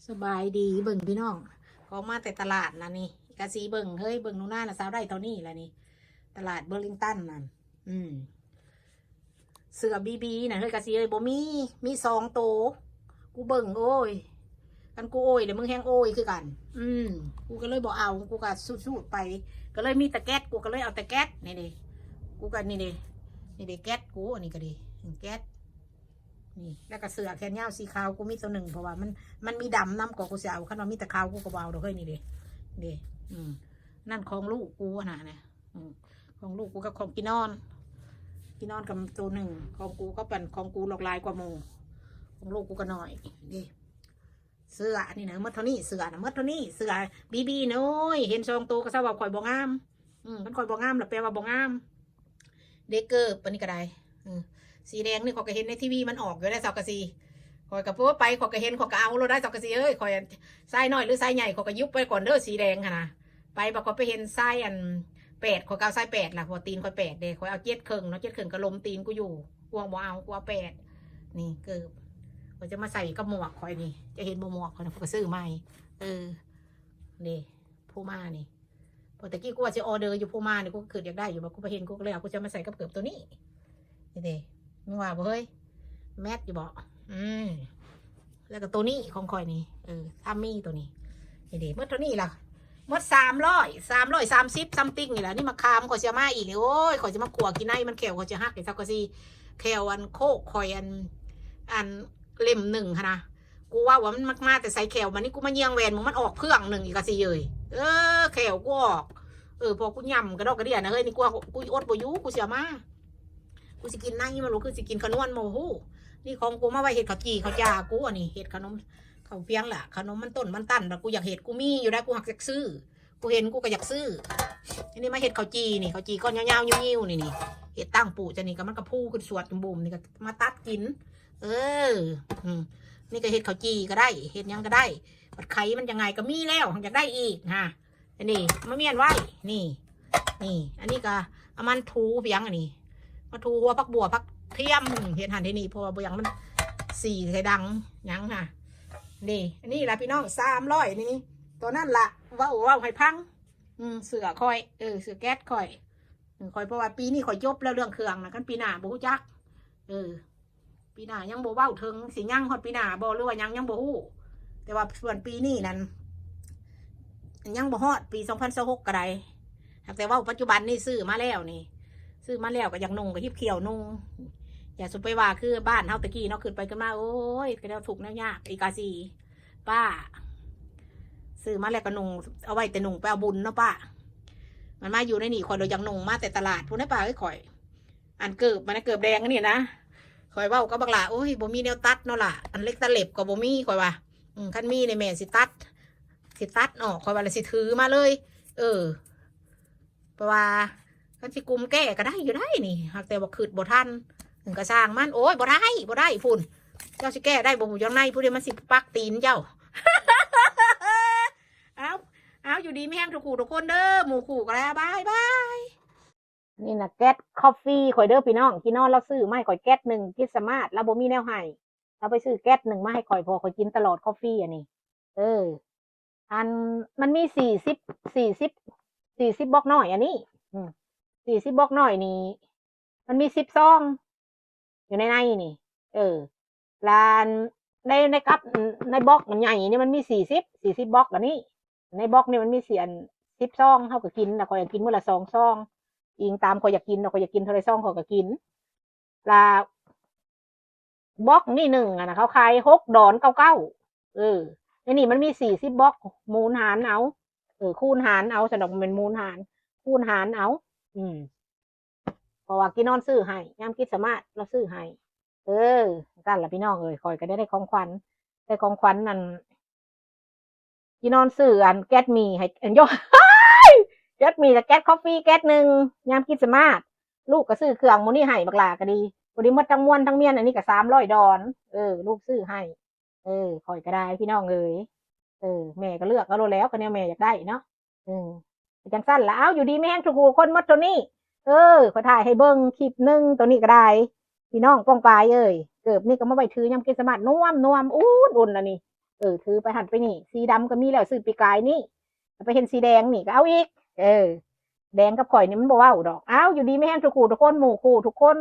สบายดีเบิ่งพี่น้องของมาแต่ตลาดนะนี่กะสีเบิ่งเฮ้ยเบิ่งหนูหน้าน่ะสาวได้เท่านี้แหละนี่ตลาดเบอร์ลิงตันนั่นเสื้อบีบีน่ะเฮ้ยกะสีเอ้ยบ่มี2 ตัวกูเบิ่งโอ้ยกันกูโอ้ยเดี๋ยวมึงแห้งโอ้ยคือกันกูก็เลยบอกเอากูก็สู้ๆไปก็เลยมีตะแก๊สกูก็เลยเอาตะแก๊สนี่ดิกูก็นี่ดิแก๊สกูอันนี้ก็ดีแก๊ส นี่แล้วก็เสือแขนยาวสีขาวกูมีตัวหนึ่งเพราะว่ามันมีดำน้ำกว่ากูเสียเอาขนมมีแต่ขาวกูก็เบาเด้อเฮ้ยนี่เด้นั่นของลูกกูนะเนี่ยของลูกกูกับของพี่นอนกับตัวหนึ่งของกูก็เป็นของกูหลากหลายกว่าโมของลูกกูก็หน่อยดิเสือนี่นะมัดเท่านี้เสือนะมัดเท่านี้เสือบีบีน้อยเห็นซองตัวก็เศร้าว่าข่อยบ่งามมันข่อยบ่งามหรือแปลว่าบ่งามเด็กเกิบปนี่ก็ได้สีแดงนี่ขอยก็เห็นในทีวีมันออกอยู่ได้สักกะสีขอยกับพวกไปขอยก็เห็นขอยก็เอาเราได้สักกะสีเอ้ยขอยไส้น้อยหรือไส้ใหญ่ขอยก็ยุบไปก่อนเด้อสีแดงค่ะนะไปบอกขอยไปเห็นไส้อัน8ขอยเอาไส้8ล่ะพอตีนขอย8เด้ขอยเอา7 ครึ่งเนาะ7 ครึ่งก็ล้มตีนกูอยู่กลัวบ่เอากลัว8นี่เกิบขอยจะมาใส่กับหมวกขอยนี่จะเห็นหมวกขอยนะขอยก็ซื้อใหม่นี่ผู้มานี่พอตะกี้กูว่าจะออเดอร์อยู่ผู้มานี่กูคืออยากได้อยู่บอกกูไปเห็นกูเลยกูจะมาใส่กับเกิบตัวนี้นี่เด้มึงว่าบ่เฮ้ยแมทอยู่บอกแล้วก็ตัวนี้ของคอยนี่ทามี่ตัวนี้นี่ดิเมื่อตัวนี้ล่ะเมื่อ330ซัมติงนี่แหละนี่มาคามขอยจะมาอีกโอ้ยขอยจะมาขัวกินไนมันแขวขอยจะหักไอ้ซักกะซีแขวอันโคกคอยอันเล่ม1ค่ะนะกูว่ามันมากแต่ใส่แขวมันนี่กูมาเยียงแหวนมึงมันออกเครื่อง1อีกกะซีเลยแขวกูออกพอกูย่ำกระดอกกระเดียนะเฮ้ยนี่กูอดบ่ยุกูเสียมากูสิกินนั่งยี่มันรู้คือสิกินขนมโมหูนี่ของกูมาไว้เห็ดข้าวจีข้าวจากูอันนี้เห็ดขนมข้าวเพียงแหละขนมมันต้นมันตันแต่กูอยากเห็ดกูมีอยู่ได้กูหักจากซื้อกูเห็นกูก็อยากซื้ออันนี้มาเห็ดข้าวจีนี่ข้าวจีก้อนยาวๆยิ้วๆนี่เห็ดตั้งปู่จะนี่ก็มันก็พูขึ้นสวดบุ่มนี่ก็มาตัดกินนี่ก็เห็ดข้าวจีก็ได้เห็ดยังก็ได้บัดไข่มันยังไงก็มีแล้วอยากได้อีกฮะอันนี้มะเมียนไว้นี่อันนี้ก็เอามันทูเพียงอันนี้มาทูหัวพักบัวพักเทียมเห็นหันที่นี่เพราะว่าบอย่างมัน4ไข่ดังยังค่ะนี่แหละพี่น้อง300นี่ตัวนั่นละว่าให้พังเสือคอยเสือแก๊สคอยเพราะว่าปีนี้คอยยบแล้วเรื่องเครื่องนะกันปีหน้าบูจักปีหน้ายังโบเว้าถึงสิยังฮอดปีหน้าบหรือว่ายังโบฮู้แต่ว่าส่วนปีนี้นั้นยังบ่ฮอดปี2026ก็ได้แต่ว่าปัจจุบันนี่ซื้อมาแล้วนี่ซื้อมาแล้วก็ยังนุ่งก็ยิบเขียวนุ่งอย่าสุไปว่าคือบ้านเฮาตะกี้เนาะขึ้นไปกันมาโอ้ยก็แล้วถูกแนวยากอีกาซีป้าซื้อมาแล้วก็นุ่งเอาไว้แต่นุ่งไปเอาบุญเนาะป้ามันมาอยู่ในนี่คอยโดยยังนุ่งมาแต่ตลาดพูดให้ป้าข่อยอันเกิบมันเกิบแดงนี่นะข่อยว่าก็บักหล่าโอ้ยบ่มีแนวตัดเนาะล่ะอันเล็กตะเล็บก็บ่มีข่อยว่าคันมีในแม่สิตัดออกข่อยว่าเลยสิถือมาเลยเพราะว่ากันสิกุมแก้ก็ได้อยู่ได้นี่หากแต่บอกขืดบ่ทันถึงกระสร้างมันโอ้ยบ่ได้ฝุ่นเจ้าสิแก้ได้บ่หูยังในผู้เดียวมันสิปักตีนเจ้า เอาอยู่ดีไม่แห้งทุกคนเด้อหมู่ขู่ก็แล้วบายนี่นะแก๊สคอฟฟี่ข่อยเด้อพี่น้องพี่น้องเราซื้อไม่ข่อยแก๊ส1กิสมาร์ทแล้วบ่มีแนวให้เราไปซื้อแก๊ส1มาให้ข่อยพอข่อยกินตลอดคอฟฟี่อันนี้อันมันมี40บล็อกน้อยอันนี้40บล็อกน้อยนี่มันมี10ซองอยู่ในนี่ลานในกับในบล็อกมันใหญ่นี่มันมี40บล็อกอันนี้ในบล็อกนี่มันมี10ซองเท่ากับกินนะคอยอยากกินมื้อละ2 ซองอิงตามคอยอยากกินคอยอยากกินเท่าไรซองคอยก็กินลาบล็อกนี่1นะเขาขาย$6.99นี่มันมี40บล็อกมูลหารเอาคูณหารเอาสำหรับมันเป็นมูลหารคูณหารเอาเพราะว่ากินนอนซื้อให้ยามกินสามารถเราซื้อให้กันละพี่น้องคอยก็ได้ของขวัญนั่นกินนอนซื้ออันแก๊สมีให้อันยกแก๊สมีแต่แก๊สคอฟฟี่แก๊ส1ยามกินสามารถลูกก็ซื้อเครื่องมูนี่ให้บักหลาก็ดีพอดีมดทั้งมวลทั้งเมียนอันนี้ก็$300ลูกซื้อให้คอยก็ได้พี่น้องแม่ก็เลือกเอาแล้วก็เนี่ยแม่อยากได้เนาะจังสั้นละเอาอยู่ดีไม่แห้งทุกคนมดตัวนี้ขอถ่ายให้เบิ้งคลิป1ตัวนี้ก็ได้พี่น้องป้องปลายเกิบนี่ก็มาไว้ถือยำกินสมัดนุ่มอุ่นอันนี้ ถือไปหันไปนี่สีดำก็มีแล้วซื้อปีกายนี่ไปเห็นสีแดงนี่ก็เอาอีกแดงกับข่อยนี่มันบ่เว้าดอกอ้าวอยู่ดีไม่แห้งทุกคู่ทุกคนหมู่คู่ทุกคน